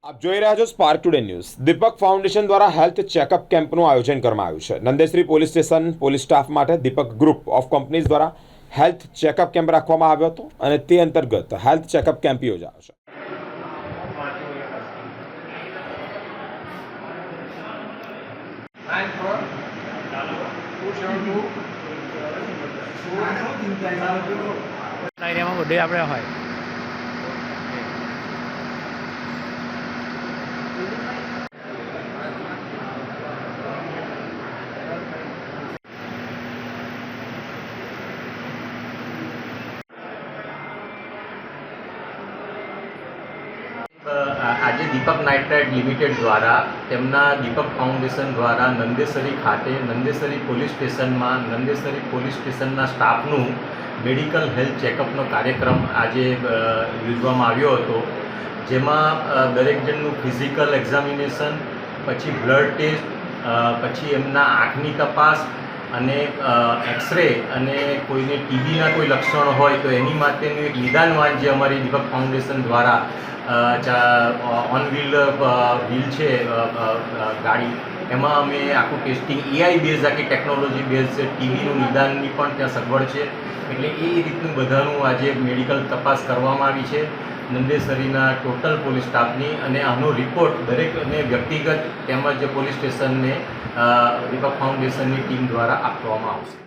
આપ જોઈ રહ્યા છો સ્પાર્ક ટુડે ન્યૂઝ। દીપક ફાઉન્ડેશન દ્વારા હેલ્થ ચેકઅપ કેમ્પનું આયોજન કરવામાં આવ્યું છે। Nandeshri police station police staff માટે દીપક ગ્રુપ ઓફ કંપનીઝ દ્વારા હેલ્થ ચેકઅપ કેમ્પ રાખવામાં આવ્યો હતો અને તે અંતર્ગત હેલ્થ ચેકઅપ કેમ્પ યોજાયો છે। એરિયામાં બધે આપણે હોય આજે દીપક નાઇટ્રાઇટ લિમિટેડ દ્વારા તેમના દીપક ફાઉન્ડેશન દ્વારા નંદેસરી ખાતે નંદેસરી પોલીસ સ્ટેશનમાં નંદેસરી પોલીસ સ્ટેશનના સ્ટાફનું મેડિકલ હેલ્થ ચેકઅપનો કાર્યક્રમ આજે યોજવામાં આવ્યો હતો, જેમાં દરેક જણનું ફિઝિકલ એક્ઝામિનેશન, પછી બ્લડ ટેસ્ટ, પછી એમના આંખની તપાસ અને એક્સરે અને કોઈને ટીબીના કોઈ લક્ષણ હોય તો એની માટેનું એક નિદાન વાન જે અમારી દીપક ફાઉન્ડેશન દ્વારા ઓન વ્હીલ છે ગાડી, એમાં અમે આખું ટેસ્ટિંગ એઆઈ બેઝ આખી ટેકનોલોજી બેઝ ટીબીનું નિદાનની પણ ત્યાં સગવડ છે। એટલે એ રીતનું બધાનું આજે મેડિકલ તપાસ કરવામાં આવી છે નંદેસરીના ટોટલ પોલીસ સ્ટાફની, અને આનો રિપોર્ટ દરેકને વ્યક્તિગત તેમજ પોલીસ સ્ટેશનને દીપક ફાઉન્ડેશનની ટીમ દ્વારા આપવામાં આવશે।